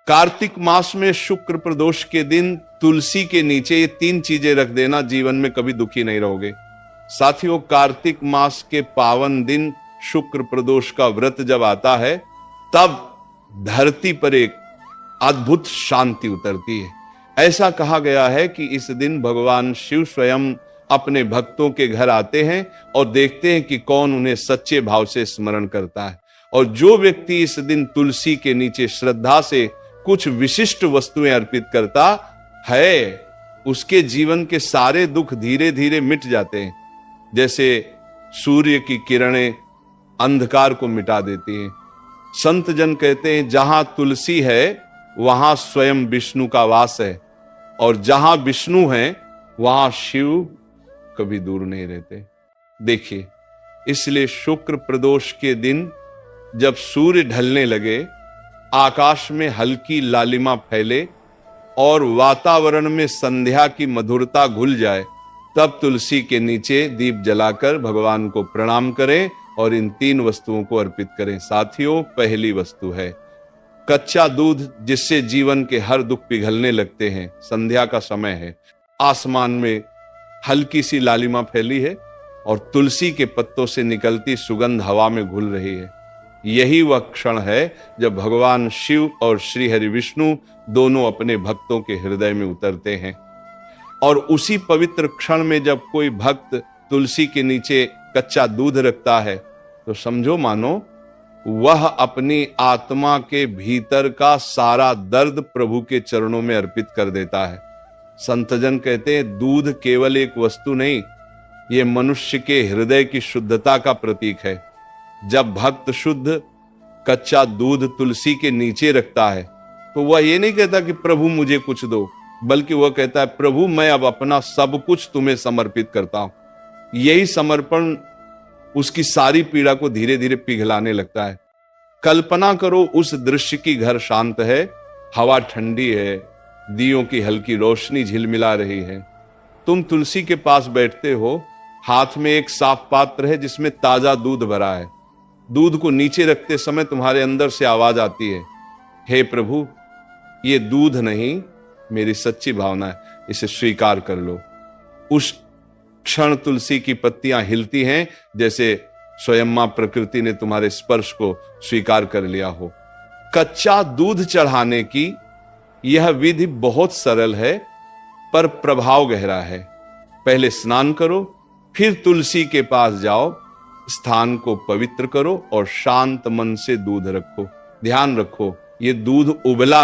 कार्तिक मास में शुक्र प्रदोष के दिन तुलसी के नीचे ये 3 चीजें रख देना, जीवन में कभी दुखी नहीं रहोगे। साथियों, कार्तिक मास के पावन दिन शुक्र प्रदोष का व्रत जब आता है, तब धरती पर एक अद्भुत शांति उतरती है। ऐसा कहा गया है कि इस दिन भगवान शिव स्वयं अपने भक्तों के घर आते हैं और देखते हैं कि कौन उन्हें सच्चे भाव से स्मरण करता है। और जो व्यक्ति इस दिन तुलसी के नीचे श्रद्धा से कुछ विशिष्ट वस्तुएं अर्पित करता है, उसके जीवन के सारे दुख धीरे धीरे मिट जाते हैं। जैसे सूर्य की किरणें अंधकार को मिटा देती हैं। संत जन कहते हैं, जहां तुलसी है वहां स्वयं विष्णु का वास है, और जहां विष्णु है वहां शिव कभी दूर नहीं रहते। देखिए, इसलिए शुक्र प्रदोष के दिन जब सूर्य ढलने लगे, आकाश में हल्की लालिमा फैले और वातावरण में संध्या की मधुरता घुल जाए, तब तुलसी के नीचे दीप जलाकर भगवान को प्रणाम करें और इन 3 वस्तुओं को अर्पित करें। साथियों, पहली वस्तु है कच्चा दूध, जिससे जीवन के हर दुख पिघलने लगते हैं। संध्या का समय है, आसमान में हल्की सी लालिमा फैली है और तुलसी के पत्तों से निकलती सुगंध हवा में घुल रही है। यही वह क्षण है जब भगवान शिव और श्री हरि विष्णु दोनों अपने भक्तों के हृदय में उतरते हैं। और उसी पवित्र क्षण में जब कोई भक्त तुलसी के नीचे कच्चा दूध रखता है, तो समझो मानो वह अपनी आत्मा के भीतर का सारा दर्द प्रभु के चरणों में अर्पित कर देता है। संतजन कहते हैं, दूध केवल एक वस्तु नहीं, ये मनुष्य के हृदय की शुद्धता का प्रतीक है। जब भक्त शुद्ध कच्चा दूध तुलसी के नीचे रखता है, तो वह ये नहीं कहता कि प्रभु मुझे कुछ दो, बल्कि वह कहता है, प्रभु मैं अब अपना सब कुछ तुम्हें समर्पित करता हूं। यही समर्पण उसकी सारी पीड़ा को धीरे धीरे पिघलाने लगता है। कल्पना करो उस दृश्य की, घर शांत है, हवा ठंडी है, दियों की हल्की रोशनी झिलमिला रही है। तुम तुलसी के पास बैठते हो, हाथ में एक साफ पात्र है जिसमें ताजा दूध भरा है। दूध को नीचे रखते समय तुम्हारे अंदर से आवाज आती है, हे प्रभु, ये दूध नहीं, मेरी सच्ची भावना है, इसे स्वीकार कर लो। उस क्षण तुलसी की पत्तियां हिलती हैं, जैसे स्वयं मां प्रकृति ने तुम्हारे स्पर्श को स्वीकार कर लिया हो। कच्चा दूध चढ़ाने की यह विधि बहुत सरल है, पर प्रभाव गहरा है। पहले स्नान करो, फिर तुलसी के पास जाओ, स्थान को पवित्र करो और शांत मन से दूध रखो। ध्यान रखो, ये दूध उबला